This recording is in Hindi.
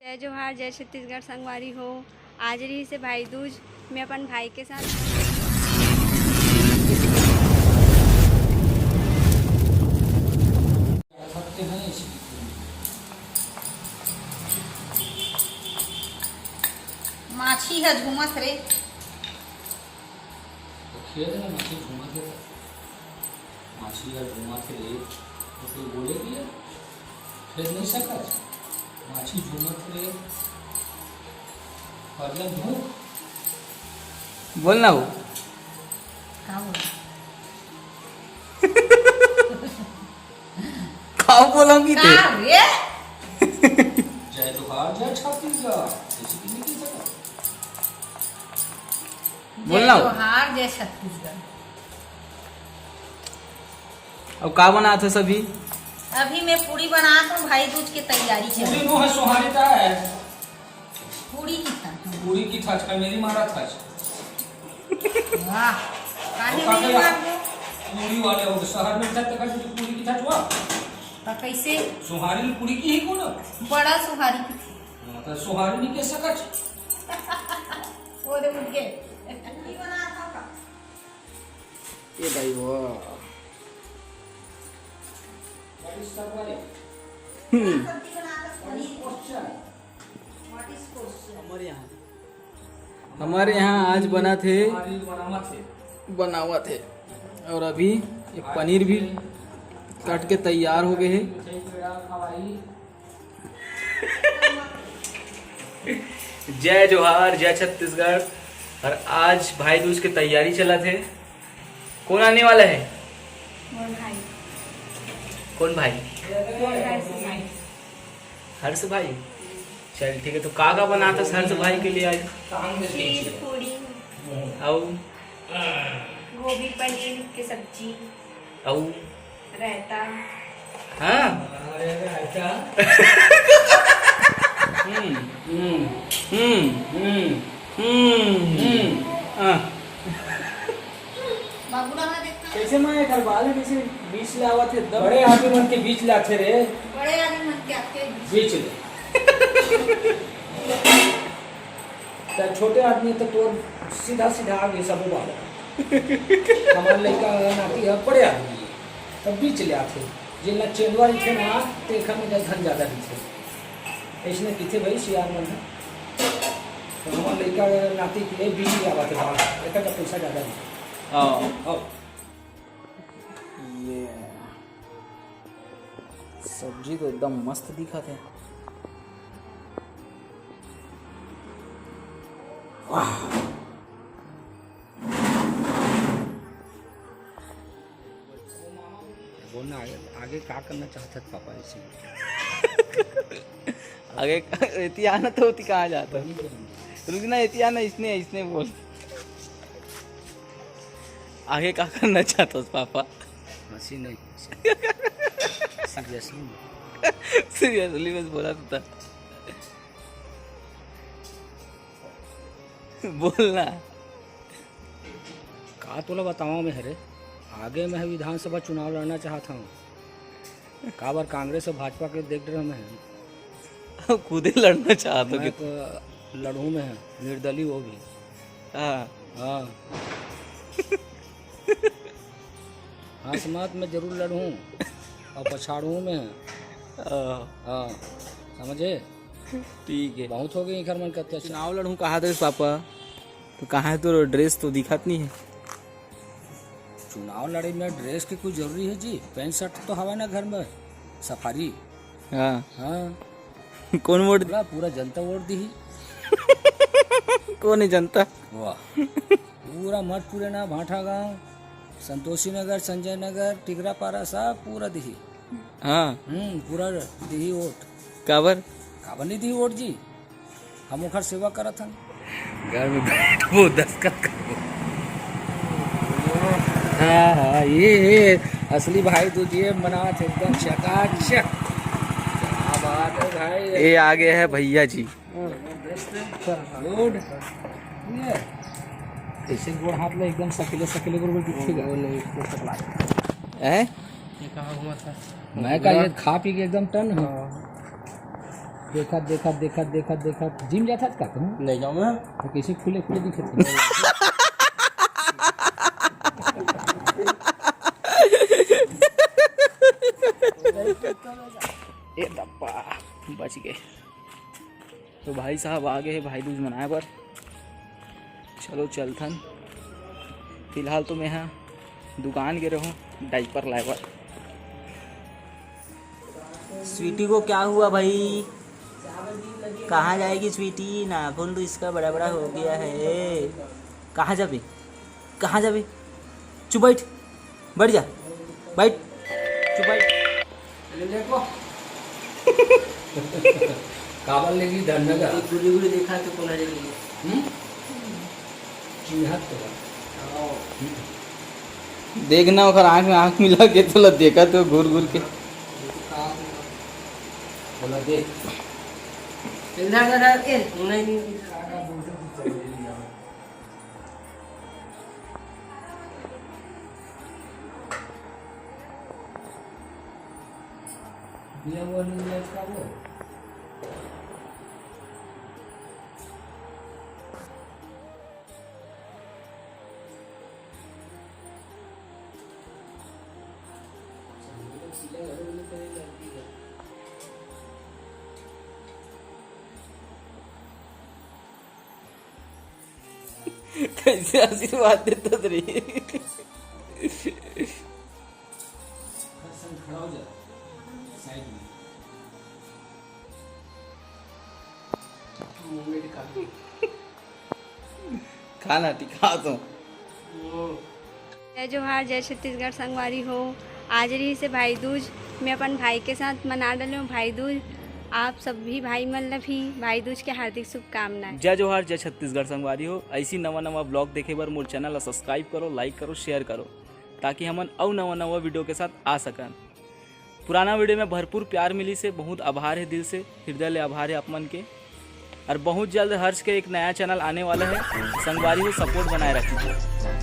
जय जोहार, जय छत्तीसगढ़ संगवारी हो। आज रही से भाई दूज में अपन भाई के साथ माछी है झूमत रे। खेत में माछी झूमत है, माछी है झूमत रे तो कोई बोले कि खेत नहीं सका माछी झूमत रे परजन झूम बोलना हो का बोल खाओ बोलोगी थे का रे जय जोहार जय छत्तीसगढ़ किसी की नहीं की सका बोलना हो। जोहार जय छत्तीसगढ़। अब का बना था सभी अभी मैं पूरी बना हूँ, भाई दूज की तैयारी चल पूरी रही नो है सुहारी का है पूरी की था। पूरी की थाच का मेरी मारा थाच वाह काहे और नहीं काके मार दो पूरी वाले हो शहर में था तक पूरी की थाच हुआ तो कैसे सुहारी में पूरी की ही कौन बड़ा सुहारी की थी तो सुहारी नहीं के सकच वो दे मुझे पूरी बना था का ये भाई वो सब्जी बना था पनीर व्हाट इज क्वेश्चन। हमारे यहाँ आज बना थे थे बनावा थे और अभी ये पनीर भी कट के तैयार हो गए हैं। जय जोहार जय छत्तीसगढ़। और आज भाई दूज की तैयारी चला थे। कौन आने वाला है? मोर भाई कौन भाई? भाई हर्ष भाई। चल ठीक है, तो का बना था हर्ष भाई के लिए आज? खीर पूरी और गोभी पनीर की सब्जी और रायता। हाँ बाबूला में देखा कैसे मैं घर वाले कैसे बीच ले आवा थे दम बड़े आदमी मन के बीच लाते रे बड़े आदमी मन के आते बीच ले तो छोटे आदमी तो तोर सीधा सीधा आगे सब वाला हमारे लड़का नाती है बड़े आदमी तो बीच ले आते जिला चेंदवा थे ना देखा में धन ज्यादा भी थे इसने किथे भाई सियार मन है तो हमारे लड़का नाती के लिए बीच ले आवा थे बाहर एक का पैसा ज्यादा भी हाँ अब ये सब्जी तो एकदम मस्त दिखा थे। वाह बोलना आगे क्या करना चाहते थे पापा इसी आगे इति आना तो होती कहाँ जाता रुकना इति आना इसने इसने बोल आगे क्या करना चाहता उस पापा? हंसी नहीं सीरियसली सीरियसली बस बोला तो था बोलना का तोला बताऊँ मैं हरे आगे मैं विधानसभा चुनाव लड़ना चाहता हूँ का बार कांग्रेस और भाजपा के देख रहा मैं खुद ही लड़ना चाहता मैं कि लड़ूँ में है निर्दलीय वो भी हाँ हाँ हाँ समाज में जरूर लड़ूँ और पछाड़ूँ में हाँ समझे ठीक है। बहुत हो गई घर मन का अत्याचार चुनाव लड़ूं कहा थे पापा तो कहाँ है तो ड्रेस तो दिखत नहीं है। चुनाव लड़े में ड्रेस की कुछ जरूरी है जी पैंट शर्ट तो हवा ना घर में सफारी हाँ हाँ कौन वोट पूरा जनता वोट दी कौन है जनता? वाह पूरा मठपुरे ना भाठा गांव संतोषी नगर संजय नगर टिगरापारा सब पूरा दिही हाँ पूरा दिही वोट काबर काबर नहीं दी वोट जी हम ओखर सेवा करत हन घर में बैठो दस्खत करो। हाँ हाँ ये असली भाई दूज ये मना थे एकदम चकाचक क्या बात है भाई ये आगे है भैया जी। गुड ये ऐसे गोड़ हाथ में एकदम सकेले सकेले बरोबर दिखेगा है मैं का ये खा पी के एकदम टन हूँ देखा देखा देखा देखा देखा जिम जाता था तुम? नहीं जाऊँ मैं। तो कैसे खुले खुले दिखे थे? ए दब्बा बच गए। तो भाई साहब आ गए भाई दूज मनाए पर। चलो चलथन। फिलहाल तो मैं यहाँ दुकान गे रहूँ डाइपर लाए पर। स्वीटी को क्या हुआ भाई? कहाँ जाएगी स्वीटी? नाखून तो इसका बड़ा बड़ा हो गया है। कहाँ जाबे? कहाँ जाबे? चुप बैठ, बैठ जा, बैठ, चुप बैठ। देखो काबल लेगी धनगर गुड़ी गुड़ी देखा तो कौन जाएगी? चिन्हत तो देखना ओकर आँख में आँख मिला के तो देखा तो घूर घूर के। बोला देख दिया वो नहीं का वो कैसे आशीर्वाद देता रे? खड़ा हो जा साइड में खाना टिका तो जय जोहार, जय छत्तीसगढ़ संगवारी हो। आज रही से भाई दूज मैं अपन भाई के साथ मना डाली हूँ भाई दूज। आप सभी भाई मतलब ही भाई दूज के हार्दिक शुभकामनाएं। जय जोहार, जय छत्तीसगढ़ संगवारी हो। ऐसी नवा नवा ब्लॉग देखे बर मोर चैनल ला सब्सक्राइब करो, लाइक करो, शेयर करो ताकि हमन और नवा नवा वीडियो के साथ आ सकन। पुराना वीडियो में भरपूर प्यार मिली से बहुत आभार है, दिल से हृदय ले आभार है आप मन के। और बहुत जल्द हर्ष के एक नया चैनल आने वाला है, संगवारी हो सपोर्ट बनाए रखिए।